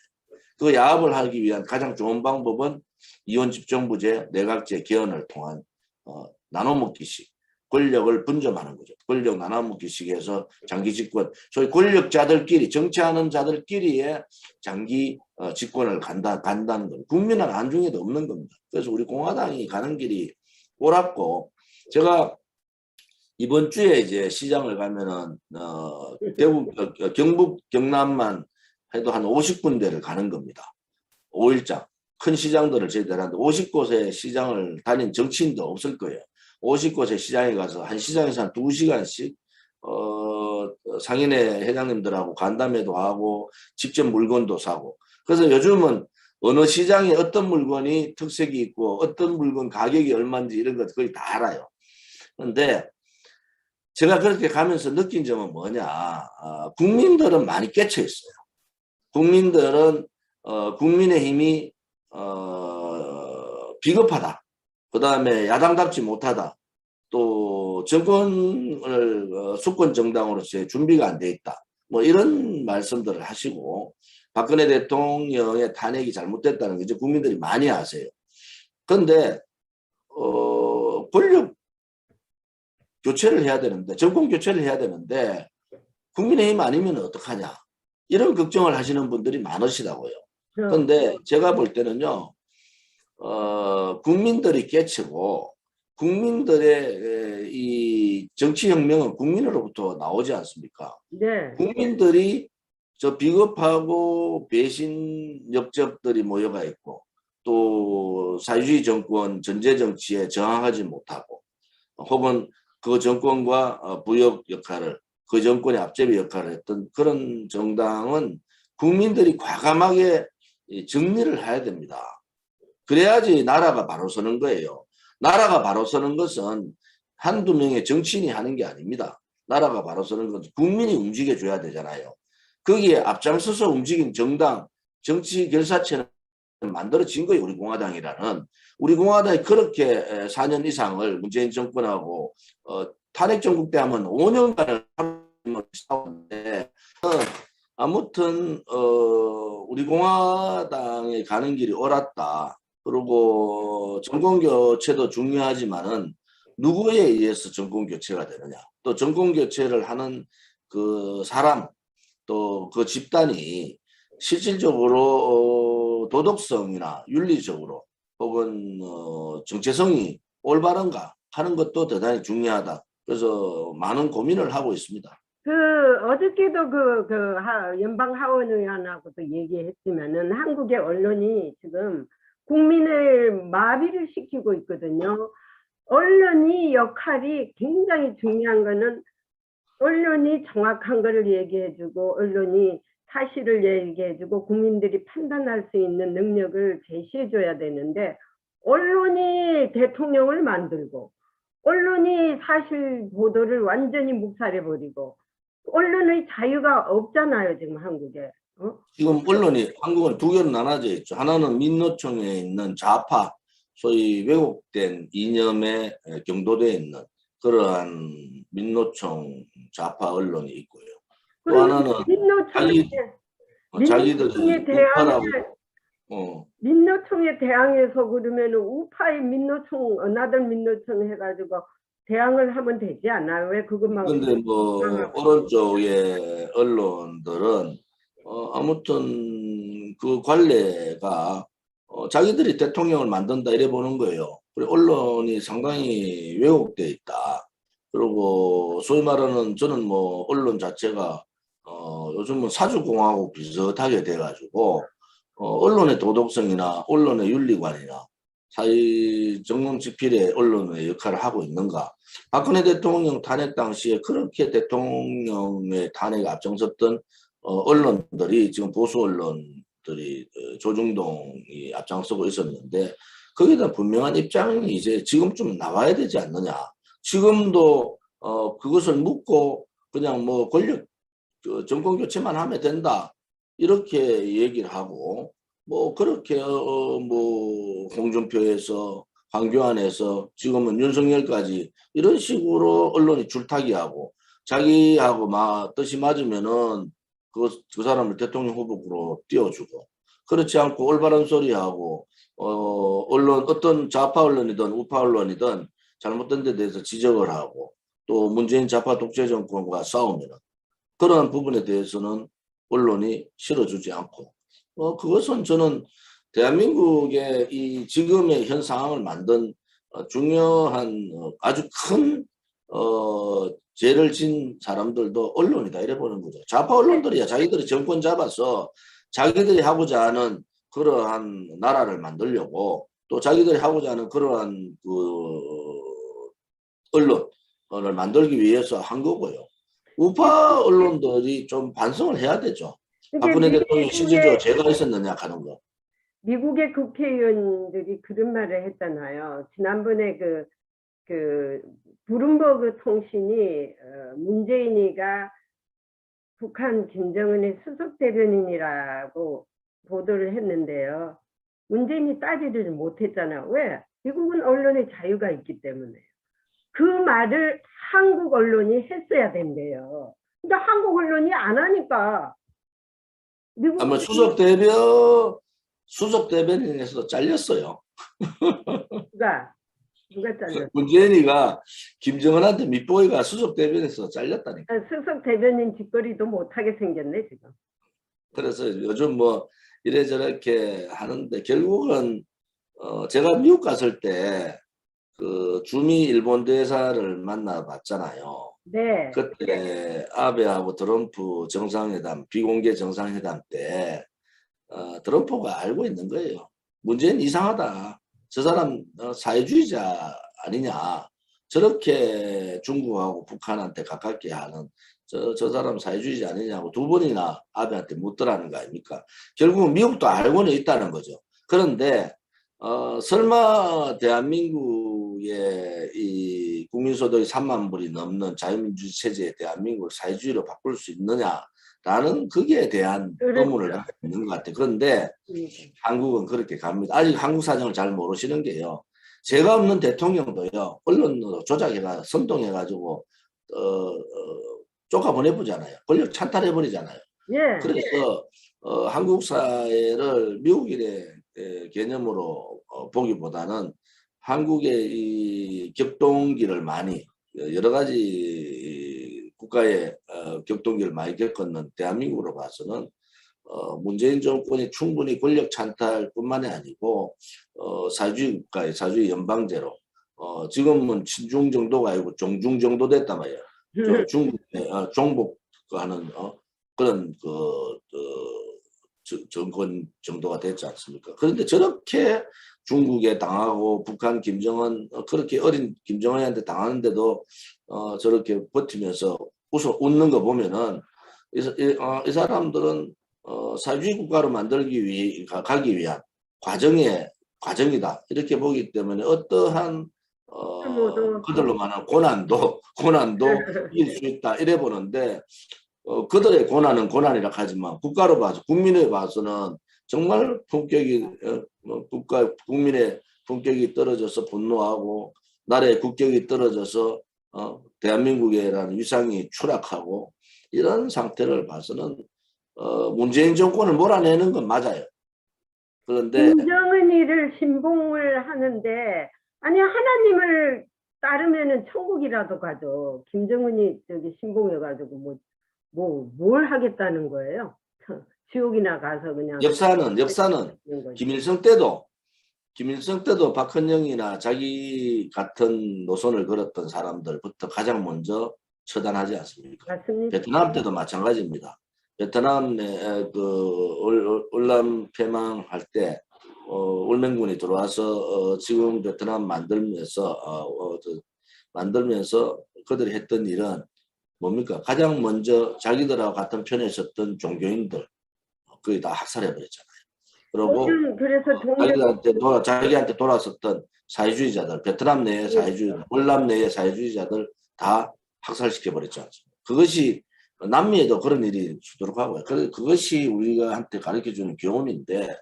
S2: 그 야합을 하기 위한 가장 좋은 방법은 이원집정부제, 내각제 개헌을 통한 나눠먹기식, 권력을 분점하는 거죠. 권력 나눠먹기식에서 장기 집권, 소위 권력자들끼리 정치하는 자들끼리의 장기 집권을 간다는 건 국민은 안중에도 없는 겁니다. 그래서 우리 공화당이 가는 길이 옳았고 제가 이번 주에 이제 시장을 가면은 대구, 경북, 경남만 해도 한 50군데를 가는 겁니다. 5일장 큰 시장들을 제대하는데 50곳의 시장을 다닌 정치인도 없을 거예요. 50곳의 시장에 가서 한 시장에서 한 2시간씩 상인회 회장님들하고 간담회도 하고 직접 물건도 사고 그래서 요즘은 어느 시장에 어떤 물건이 특색이 있고 어떤 물건 가격이 얼마인지 이런 것 거의 다 알아요. 그런데 제가 그렇게 가면서 느낀 점은 뭐냐 국민들은 많이 깨쳐 있어요. 국민들은 국민의힘이 비겁하다. 그 다음에 야당답지 못하다. 또 정권을 수권 정당으로서의 준비가 안 돼 있다. 뭐 이런 말씀들을 하시고 박근혜 대통령의 탄핵이 잘못됐다는 게 이제 국민들이 많이 아세요. 그런데 권력 교체를 해야 되는데 정권 교체를 해야 되는데 국민의힘 아니면 어떡하냐. 이런 걱정을 하시는 분들이 많으시다고요. 그런데 제가 볼 때는요. 국민들이 깨치고 국민들의 이 정치혁명은 국민으로부터 나오지 않습니까?
S1: 네.
S2: 국민들이 저 비겁하고 배신 역적들이 모여가 있고 또 사회주의 정권 전제정치에 저항하지 못하고 혹은 그 정권과 부역 역할을 그 정권의 앞제비 역할을 했던 그런 정당은 국민들이 과감하게 정리를 해야 됩니다. 그래야지 나라가 바로 서는 거예요. 나라가 바로 서는 것은 한두 명의 정치인이 하는 게 아닙니다. 나라가 바로 서는 것은 국민이 움직여줘야 되잖아요. 거기에 앞장서서 움직인 정당, 정치 결사체는 만들어진 거예요. 우리 공화당이라는. 우리 공화당이 그렇게 4년 이상을 문재인 정권하고 탄핵 정국 때 하면 5년간을 싸웠는데 아무튼 우리 공화당에 가는 길이 옳았다. 그리고 정권 교체도 중요하지만은 누구에 의해서 정권 교체가 되느냐. 또 정권 교체를 하는 그 사람 또 그 집단이 실질적으로 도덕성이나 윤리적으로 혹은 정체성이 올바른가 하는 것도 대단히 중요하다. 그래서 많은 고민을 하고 있습니다.
S1: 어저께도 연방 하원 의원하고도 얘기했지만은 한국의 언론이 지금 국민을 마비를 시키고 있거든요. 언론이 역할이 굉장히 중요한 거는 언론이 정확한 거를 얘기해주고 언론이 사실을 얘기해주고 국민들이 판단할 수 있는 능력을 제시해줘야 되는데 언론이 대통령을 만들고 언론이 사실 보도를 완전히 묵살해버리고 언론의 자유가 없잖아요 지금 한국에.
S2: 지금 언론이 한국은 두 개로 나눠져 있죠. 하나는 민노총에 있는 좌파 소위 왜곡된 이념에 경도되어 있는 그러한 민노총 좌파 언론이 있고요. 또 하나는 자기들이 우파라고
S1: 민노총에 대항해서 그러면 우파의 민노총 어나더 민노총 해가지고 대항을 하면 되지 않아요? 왜 그것만?
S2: 근데 뭐 오른쪽의 언론들은 아무튼 그 관례가 자기들이 대통령을 만든다 이래 보는 거예요. 그리고 언론이 상당히 왜곡돼 있다. 그리고 소위 말하는 저는 뭐 언론 자체가 요즘은 사주공화국 비슷하게 돼가지고 언론의 도덕성이나 언론의 윤리관이나 사회 정론지필의 언론의 역할을 하고 있는가. 박근혜 대통령 탄핵 당시에 그렇게 대통령의 탄핵에 앞장섰던 언론들이 지금 보수 언론들이 조중동이 앞장서고 있었는데 거기에 대한 분명한 입장이 이제 지금쯤 나와야 되지 않느냐. 지금도 그것을 묻고 그냥 뭐 권력 정권 교체만 하면 된다. 이렇게 얘기를 하고 뭐 그렇게 뭐 홍준표에서 황교안에서 지금은 윤석열까지 이런 식으로 언론이 줄타기하고 자기하고 막 뜻이 맞으면은 그 사람을 대통령 후보로 띄워주고 그렇지 않고 올바른 소리하고 언론 어떤 좌파 언론이든 우파 언론이든 잘못된 데 대해서 지적을 하고 또 문재인 좌파 독재 정권과 싸우면은 그런 부분에 대해서는 언론이 실어주지 않고 그것은 저는 대한민국의 이 지금의 현 상황을 만든 중요한 아주 큰 죄를 진 사람들도 언론이다 이래 보는 거죠. 좌파 언론들이야 자기들이 정권 잡아서 자기들이 하고자 하는 그러한 나라를 만들려고 또 자기들이 하고자 하는 그러한 그 언론을 만들기 위해서 한 거고요. 우파 언론들이 좀 반성을 해야 되죠. 박근혜 대통령이 실질적으로 죄가 있었느냐 하는 거.
S1: 미국의 국회의원들이 그런 말을 했잖아요. 지난번에 그 블룸버그 통신이 문재인이가 북한 김정은의 수석 대변인이라고 보도를 했는데요. 문재인이 따지를 못했잖아요. 왜? 미국은 언론의 자유가 있기 때문에. 그 말을 한국 언론이 했어야 된대요. 근데 한국 언론이 안 하니까.
S2: 아마 수석 대변인에서 잘렸어요.
S1: 누가 잘렸어요?
S2: 문재인이가 김정은한테 밑보이가 수석 대변인에서 잘렸다니까.
S1: 수석 대변인 짓거리도 못하게 생겼네 지금.
S2: 그래서 요즘 뭐 이래저렇게 하는데 결국은 제가 미국 갔을 때 그 주미 일본 대사를 만나봤잖아요.
S1: 네.
S2: 그때 아베하고 트럼프 정상회담 비공개 정상회담 때 트럼프가 알고 있는 거예요. 문재인 이상하다. 저 사람 사회주의자 아니냐. 저렇게 중국하고 북한한테 가깝게 하는 저 사람 사회주의자 아니냐고 두 번이나 아베한테 묻더라는 거 아닙니까? 결국은 미국도 알고는 있다는 거죠. 그런데 설마 대한민국의 이 국민소득이 3만 불이 넘는 자유민주주의 체제의 대한민국을 사회주의로 바꿀 수 있느냐라는 라는 거기에 대한
S1: 그렇죠.
S2: 의문을 갖고 있는 것 같아요. 그런데 한국은 그렇게 갑니다. 아직 한국 사정을 잘 모르시는 게요. 죄가 없는 대통령도요. 언론으로 조작해가 선동해가지고 쫓아 보내보잖아요. 권력 찬탈해버리잖아요.
S1: 예.
S2: 그래서 한국 사회를 미국인의 개념으로 보기보다는 한국의 이 격동기를 많이 여러 가지 국가의 격동기를 많이 겪었는 대한민국으로 봐서는 문재인 정권이 충분히 권력 찬탈뿐만이 아니고 사회주의 국가의 사회주의 연방제로 지금은 친중 정도가 아니고 종중 정도 됐단 말이에요. 중국의 종복하는 그런 정권 정도가 됐지 않습니까? 그런데 저렇게 중국에 당하고 북한 김정은 그렇게 어린 김정은한테 당하는데도 저렇게 버티면서 웃는 거 보면은 이 사람들은 사회주의 국가로 가기 위한 과정이다 이렇게 보기 때문에 어떠한 그들로 말하는 고난도 이길 수 있다 이래 보는데 그들의 고난은 고난이라 하지만 국가로 봐서 국민에 봐서는 정말 품격이 국민의 품격이 떨어져서 분노하고 나라의 국격이 떨어져서 대한민국이라는 위상이 추락하고 이런 상태를 봐서는 문재인 정권을 몰아내는 건 맞아요. 그런데
S1: 김정은이를 신봉을 하는데 아니 하나님을 따르면은 천국이라도 가죠. 김정은이 저기 신봉해가지고 뭘 하겠다는 거예요? 지옥이나 가서 그냥
S2: 역사는 김일성 때도 박헌영이나 자기 같은 노선을 걸었던 사람들부터 가장 먼저 처단하지 않습니까?
S1: 맞습니다.
S2: 베트남 때도 마찬가지입니다. 베트남에 월남 패망할 때 울맹군이 들어와서 지금 베트남 만들면서 그들이 했던 일은 뭡니까? 가장 먼저 자기들하고 같은 편에 있었던 종교인들 거의 다 학살해 버렸잖아요. 그리고
S1: 그래서
S2: 자기한테 돌아섰던 사회주의자들, 베트남 내의 사회주의자들, 월남 내의 사회주의자들 다 학살시켜 버렸지 않습니까? 그것이 남미에도 그런 일이 수두룩 하고요. 그것이 우리가한테 가르쳐주는 교훈인데,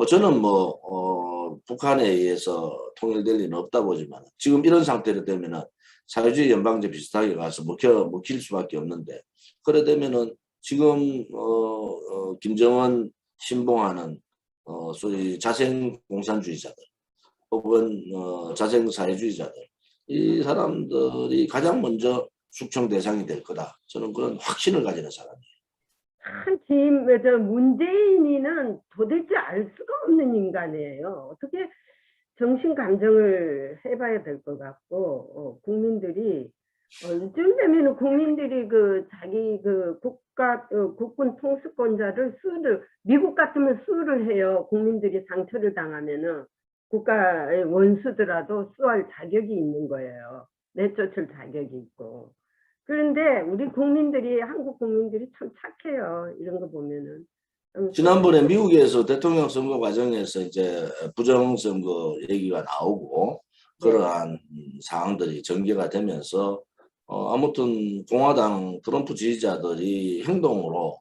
S2: 저는 북한에 의해서 통일될 리는 없다 보지만 지금 이런 상태로 되면은 사회주의 연방제 비슷하게 가서 먹힐 수밖에 없는데, 그래 되면은 지금 김정은 신봉하는 소위 자생 공산주의자들 혹은 자생 사회주의자들 이 사람들이 가장 먼저 숙청 대상이 될 거다. 저는 그런 확신을 가지는 사람이에요.
S1: 참 문재인이는 도대체 알 수가 없는 인간이에요. 어떻게 정신 감정을 해봐야 될 것 같고 국민들이 이쯤 되면 국민들이 자기 국군 통수권자를 미국 같으면 수를 해요. 국민들이 상처를 당하면은 국가의 원수더라도 수할 자격이 있는 거예요. 내쫓을 자격이 있고. 그런데 우리 한국 국민들이 참 착해요. 이런 거 보면은.
S2: 지난번에 미국에서 대통령 선거 과정에서 이제 부정선거 얘기가 나오고 그러한 사항들이 전개가 되면서 아무튼 공화당 트럼프 지지자들이 행동으로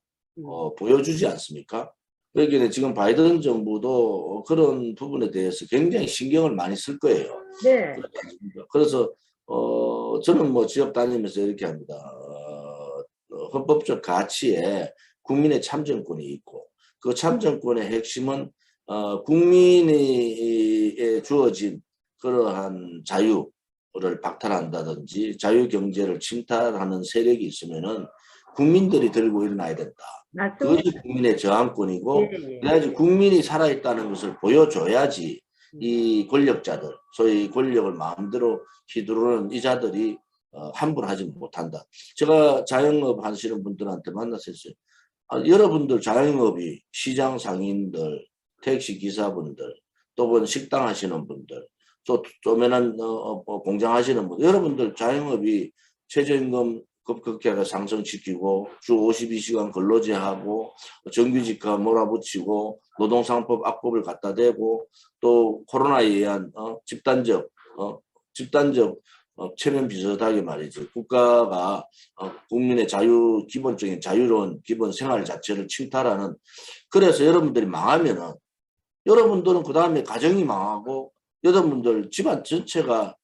S2: 보여주지 않습니까? 그러기에 지금 바이든 정부도 그런 부분에 대해서 굉장히 신경을 많이 쓸 거예요.
S1: 네.
S2: 그래서 저는 지역 다니면서 이렇게 합니다. 헌법적 가치에 국민의 참정권이 있고 그 참정권의 핵심은 국민에 주어진 그러한 자유를 박탈한다든지 자유경제를 침탈하는 세력이 있으면은 국민들이 들고 일어나야 된다. 맞습니다. 그것이 국민의 저항권이고 그래야지 국민이 살아있다는 것을 보여줘야지 이 권력자들 소위 권력을 마음대로 휘두르는 이 자들이 함부로하지 못한다. 제가 자영업 하시는 분들한테 만나서 했어요. 여러분들 자영업이 시장 상인들, 택시 기사분들, 또는 식당 하시는 분들, 또 조그만한 공장 하시는 분들, 여러분들 자영업이 최저임금 급격하게 상승시키고 주 52시간 근로제하고 정규직화 몰아붙이고 노동상법 악법을 갖다 대고 또 코로나에 의한 집단적 체면 비슷하게 말이죠. 국가가 국민의 기본적인 자유로운 기본 생활 자체를 침탈하는, 그래서 여러분들이 망하면은 여러분들은 그 다음에 가정이 망하고 여러분들 집안 전체가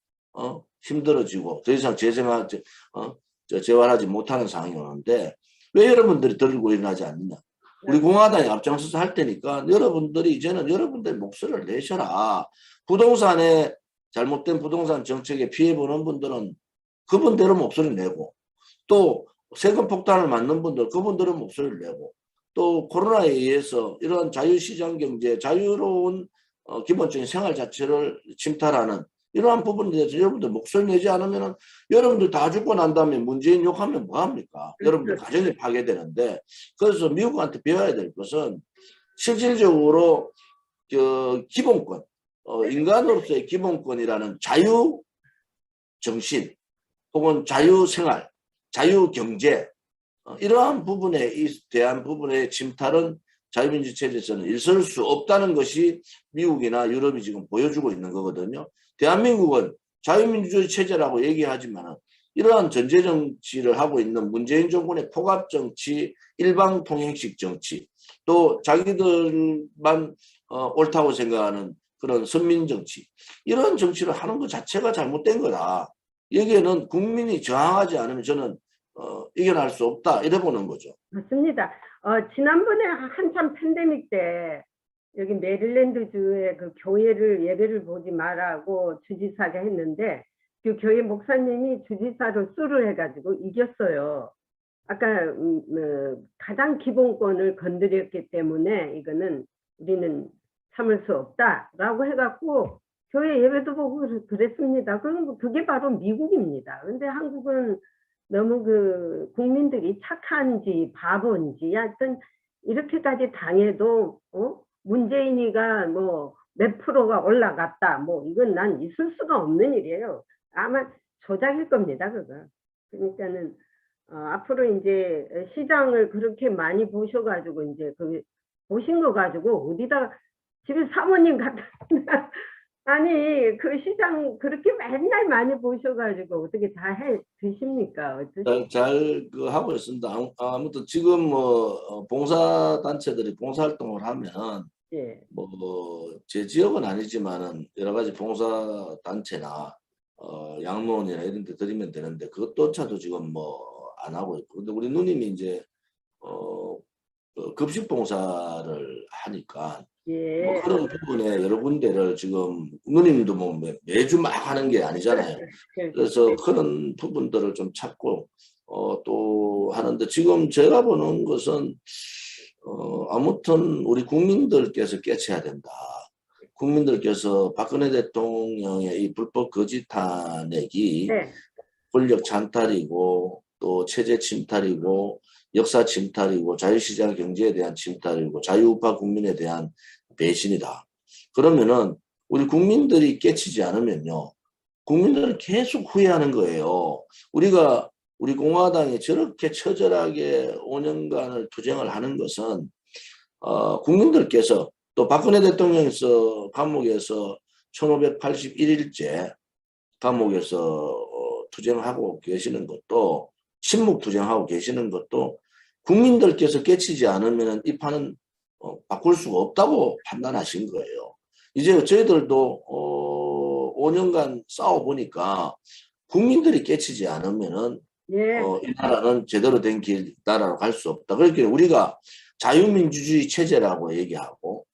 S2: 힘들어지고 더 이상 재활하지 못하는 상황이 오는데 왜 여러분들이 들고 일어나지 않느냐. 우리 공화당이 앞장서서 할 테니까 여러분들이 이제는 여러분들의 목소리를 내셔라. 부동산에 잘못된 부동산 정책에 피해보는 분들은 그분대로 목소리를 내고, 또 세금 폭탄을 맞는 분들 그분들은 목소리를 내고, 또 코로나에 의해서 이런 자유시장 경제, 자유로운 기본적인 생활 자체를 침탈하는 이러한 부분에 대해서 여러분들 목소리 내지 않으면 여러분들 다 죽고 난 다음에 문재인 욕하면 뭐합니까? 여러분들 가정이 파괴되는데, 그래서 미국한테 배워야 될 것은 실질적으로 기본권, 인간으로서의 기본권이라는 자유 정신 혹은 자유 생활, 자유 경제, 이러한 부분에 대한 부분의 침탈은 자유민주 체제에서는 있을 수 없다는 것이 미국이나 유럽이 지금 보여주고 있는 거거든요. 대한민국은 자유민주주의 체제라고 얘기하지만 이러한 전제 정치를 하고 있는 문재인 정권의 포갑 정치, 일방 통행식 정치, 또 자기들만 옳다고 생각하는 그런 선민 정치, 이런 정치를 하는 것 자체가 잘못된 거다. 여기에는 국민이 저항하지 않으면 저는 이겨낼 수 없다, 이래 보는 거죠.
S1: 맞습니다. 지난번에 한참 팬데믹 때 여기 메릴랜드주의 그 교회를 예배를 보지 말라고 주지사가 했는데 그 교회 목사님이 주지사로 수를 해가지고 이겼어요. 아까 가장 기본권을 건드렸기 때문에 이거는 우리는 참을 수 없다라고 해갖고 교회 예배도 보고 그랬습니다. 그럼 그게 바로 미국입니다. 근데 한국은 너무 그 국민들이 착한지 바본지 하여튼 이렇게까지 당해도 문재인이가 뭐 몇 프로가 올라갔다 뭐 이건 난 있을 수가 없는 일이에요. 아마 조작일 겁니다 그거. 그러니까는 앞으로 이제 시장을 그렇게 많이 보셔가지고 이제 그 보신 거 가지고 어디다 집에 사모님 갖다 아니 그 시장 그렇게 맨날 많이 보셔가지고 어떻게 다 해 드십니까?
S2: 잘 하고 있습니다. 아무튼 지금 뭐 봉사 단체들이 봉사 활동을 하면
S1: 예.
S2: 뭐 제 지역은 아니지만은 여러 가지 봉사 단체나 양로원이나 이런 데 드리면 되는데 그것조차도 지금 뭐 안 하고 있고, 근데 우리 누님이 이제 급식 봉사를 하니까
S1: 예.
S2: 뭐 그런 부분에 여러 군데를 지금 누님도 뭐 매주 막 하는 게 아니잖아요. 그래서 그런 부분들을 좀 찾고 또 하는데, 지금 제가 보는 것은 아무튼 우리 국민들께서 깨쳐야 된다. 국민들께서 박근혜 대통령의 이 불법 거짓 탄핵이
S1: 네.
S2: 권력 찬탈이고 또 체제 침탈이고 역사 침탈이고 자유시장 경제에 대한 침탈이고 자유우파 국민에 대한 배신이다. 그러면은 우리 국민들이 깨치지 않으면요, 국민들은 계속 후회하는 거예요. 우리 공화당이 저렇게 처절하게 5년간을 투쟁을 하는 것은 국민들께서, 또 박근혜 대통령에서 감옥에서 1581일째 감옥에서 투쟁하고 계시는 것도, 침묵 투쟁하고 계시는 것도 국민들께서 깨치지 않으면 이 판은 바꿀 수가 없다고 판단하신 거예요. 이제 저희들도 5년간 싸워보니까 국민들이 깨치지 않으면은
S1: 예.
S2: 이 나라는 제대로 된 나라로 갈 수 없다. 그렇게 우리가 자유민주주의 체제라고 얘기하고,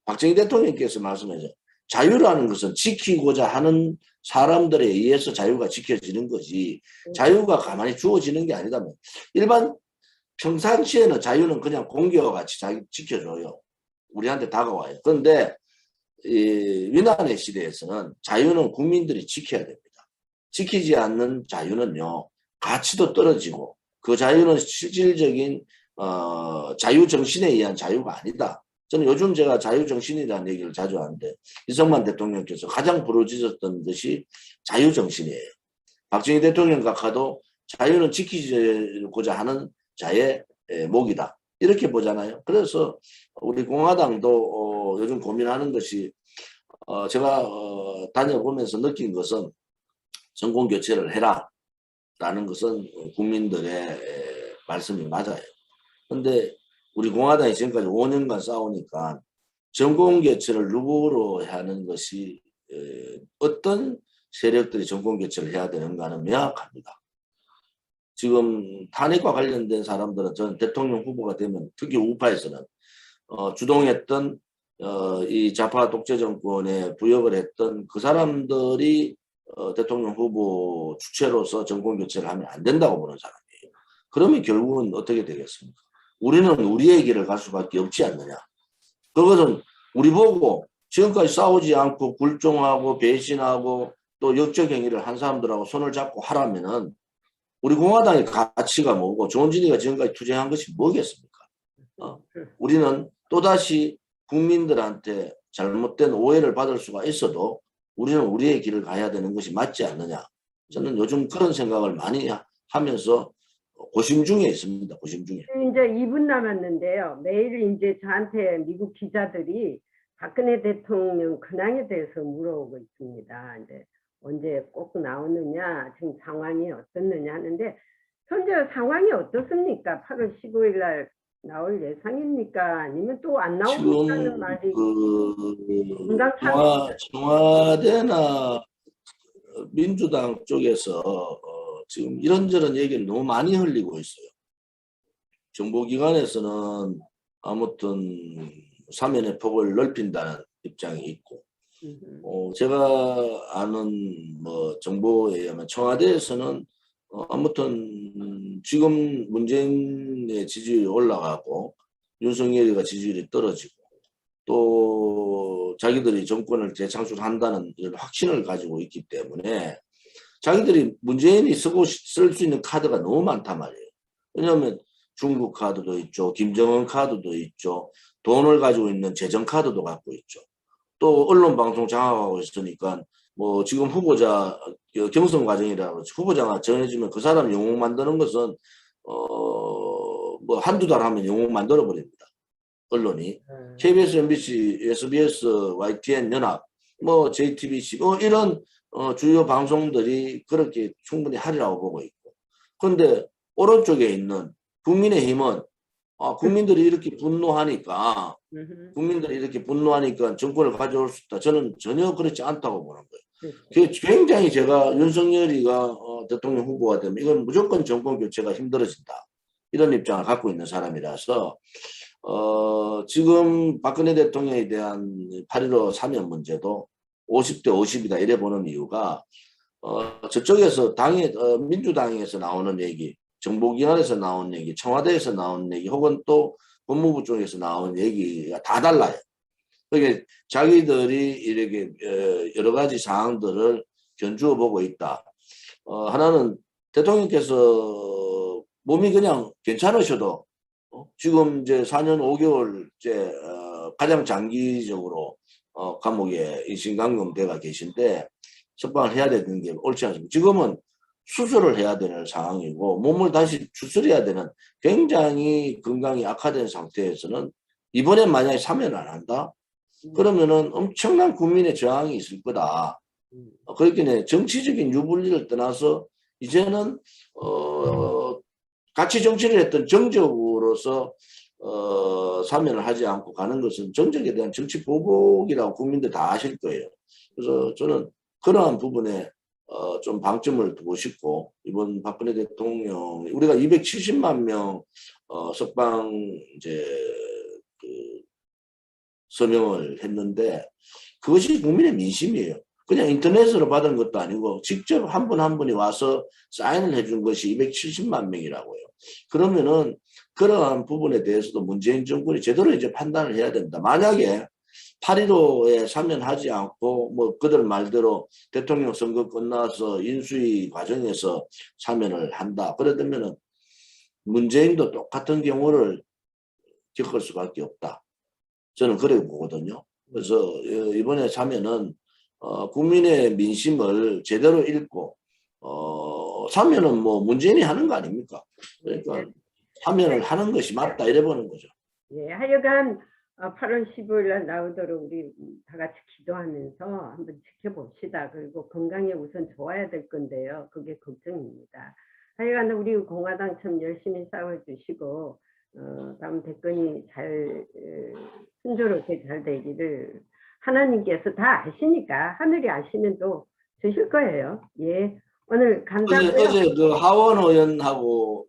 S2: 박정희 대통령께서 말씀하셨죠. 자유라는 것은 지키고자 하는 사람들에 의해서 자유가 지켜지는 거지, 자유가 가만히 주어지는 게 아니다면, 일반 평상시에는 자유는 그냥 공기와 같이 지켜줘요. 우리한테 다가와요. 그런데 이 위난의 시대에서는 자유는 국민들이 지켜야 됩니다. 지키지 않는 자유는요, 가치도 떨어지고, 그 자유는 실질적인 자유정신에 의한 자유가 아니다. 저는 요즘 제가 자유정신이라는 얘기를 자주 하는데, 이승만 대통령께서 가장 부르짖었던 것이 자유정신이에요. 박정희 대통령 각하도 자유는 지키고자 하는 자의 목이다, 이렇게 보잖아요. 그래서 우리 공화당도 요즘 고민하는 것이, 제가 다녀보면서 느낀 것은 정권 교체를 해라 라는 것은 국민들의 말씀이 맞아요. 근데 우리 공화당이 지금까지 5년간 싸우니까 정권 교체를 누구로 하는 것이 어떤 세력들이 정권 교체를 해야 되는가는 명확합니다. 지금 탄핵과 관련된 사람들은 저는 대통령 후보가 되면 특히 우파에서는 주동했던 이 좌파 독재 정권에 부역을 했던 그 사람들이 대통령 후보 주체로서 정권 교체를 하면 안 된다고 보는 사람이에요. 그러면 결국은 어떻게 되겠습니까? 우리는 우리의 길을 갈 수밖에 없지 않느냐. 그것은 우리 보고 지금까지 싸우지 않고 굴종하고 배신하고 또 역적 행위를 한 사람들하고 손을 잡고 하라면은 우리 공화당의 가치가 뭐고 조원진이가 지금까지 투쟁한 것이 뭐겠습니까? 우리는 또다시 국민들한테 잘못된 오해를 받을 수가 있어도 우리는 우리의 길을 가야 되는 것이 맞지 않느냐. 저는 요즘 그런 생각을 많이 하면서 고심 중에 있습니다. 고심 중에.
S1: 이제 2분 남았는데요. 매일 이제 저한테 미국 기자들이 박근혜 대통령 근황에 대해서 물어보고 있습니다. 이제 언제 꼭 나오느냐, 지금 상황이 어떻느냐 하는데 현재 상황이 어떻습니까? 8월 15일 날 나올 예상입니까? 아니면 또 안 나오겠다는
S2: 지금
S1: 말이
S2: 청와대나 민주당 쪽에서 지금 이런저런 얘기를 너무 많이 흘리고 있어요. 정보기관에서는 아무튼 사면의 폭을 넓힌다는 입장이 있고, 제가 아는 뭐 정보에 의하면 청와대에서는 아무튼 지금 문재인의 지지율이 올라가고 윤석열이가 지지율이 떨어지고 또 자기들이 정권을 재창출한다는 이런 확신을 가지고 있기 때문에 자기들이 문재인이 쓰고 쓸 수 있는 카드가 너무 많단 말이에요. 왜냐하면 중국 카드도 있죠. 김정은 카드도 있죠. 돈을 가지고 있는 재정 카드도 갖고 있죠. 또 언론 방송 장악하고 있으니까 뭐 지금 후보자 경선 과정이라고 후보자가 정해지면 그 사람 영웅 만드는 것은 뭐 한두 달 하면 영웅 만들어 버립니다. 언론이 KBS, MBC, SBS, YTN 연합, 뭐 JTBC 뭐 이런 주요 방송들이 그렇게 충분히 하리라고 보고 있고, 그런데 오른쪽에 있는 국민의힘은 국민들이 이렇게 분노하니까 정권을 가져올 수 있다. 저는 전혀 그렇지 않다고 보는 거예요. 굉장히 제가 윤석열이가 대통령 후보가 되면 이건 무조건 정권 교체가 힘들어진다. 이런 입장을 갖고 있는 사람이라서 지금 박근혜 대통령에 대한 8.15 사면 문제도 50대 50이다 이래 보는 이유가 저쪽에서 민주당에서 나오는 얘기, 정보기관에서 나온 얘기, 청와대에서 나온 얘기, 혹은 또 법무부 쪽에서 나온 얘기가 다 달라요. 그게 자기들이 이렇게 여러 가지 사항들을 견주어 보고 있다. 하나는 대통령께서 몸이 그냥 괜찮으셔도 지금 이제 4년 5개월째 가장 장기적으로 감옥에 인신감금돼가 계신데 석방을 해야 되는 게 옳지 않습니까? 지금은 수술을 해야 되는 상황이고 몸을 다시 추스려야 되는 굉장히 건강이 악화된 상태에서는 이번에 만약에 사면을 안 한다? 그러면은 엄청난 국민의 저항이 있을 거다. 그렇게 정치적인 유불리를 떠나서 이제는 같이 정치를 했던 정적으로서 사면을 하지 않고 가는 것은 정적에 대한 정치 보복이라고 국민들 다 아실 거예요. 그래서 저는 그러한 부분에 좀 방점을 두고 싶고, 이번 박근혜 대통령 우리가 270만 명 석방 이제 그 서명을 했는데 그것이 국민의 민심이에요. 그냥 인터넷으로 받은 것도 아니고 직접 한 분 한 분이 와서 사인을 해준 것이 270만 명이라고요. 그러면은 그러한 부분에 대해서도 문재인 정권이 제대로 이제 판단을 해야 된다. 만약에 8.15에 사면하지 않고 뭐 그들 말대로 대통령 선거 끝나서 인수위 과정에서 사면을 한다. 그러면은 문재인도 똑같은 경우를 겪을 수밖에 없다. 저는 그래 보거든요. 그래서 이번에 사면은 국민의 민심을 제대로 읽고 사면은 뭐 문재인이 하는 거 아닙니까? 그러니까 사면을 하는 것이 맞다 이래 보는 거죠.
S1: 예, 하여간 8월 15일 날 나오도록 우리 다 같이 기도하면서 한번 지켜봅시다. 그리고 건강에 우선 좋아야 될 건데요. 그게 걱정입니다. 하여간 우리 공화당 참 열심히 싸워주시고 다음 대권이 잘 순조롭게 잘 되기를 하나님께서 다 아시니까 하늘이 아시면 또 주실 거예요. 예, 오늘 감사하고요.
S2: 어제 그 하원 의원하고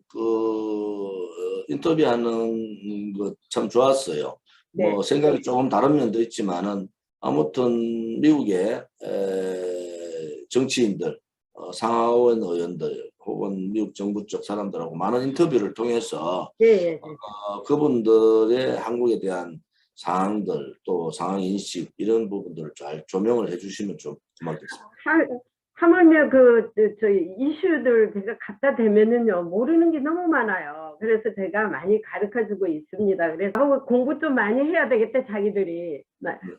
S2: 인터뷰하는 거 참 좋았어요.
S1: 네.
S2: 뭐 생각이 조금 다른 면도 있지만은 아무튼 미국의 정치인들, 상하원 의원들 혹은 미국 정부 쪽 사람들하고 많은 인터뷰를 통해서
S1: 예, 예.
S2: 그분들의 한국에 대한 사항들 또 상황 인식 이런 부분들을 잘 조명을 해주시면 좀 고맙겠습니다.
S1: 하물며 저희 이슈들 제가 갖다 대면은요, 모르는 게 너무 많아요. 그래서 제가 많이 가르쳐 주고 있습니다. 그래서 나보고 공부 좀 많이 해야 되겠다, 자기들이.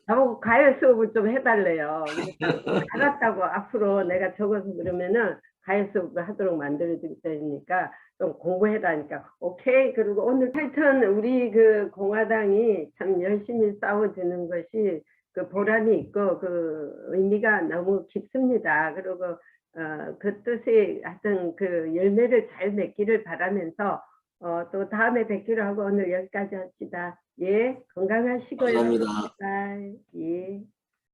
S1: 나보고 가요 수업을 좀 해달래요. 그래서 알았다고 앞으로 내가 적어서 그러면은 가요 수업을 하도록 만들어 줄 테니까 좀 공부해라니까, 오케이. 그리고 오늘 하여튼 우리 그 공화당이 참 열심히 싸워주는 것이 그 보람이 있고 그 의미가 너무 깊습니다. 그리고 그 뜻이 하여튼 그 열매를 잘 맺기를 바라면서 또 다음에 뵙기로 하고 오늘 여기까지 합시다. 예, 건강하시고요.
S2: 감사합니다.
S1: 예.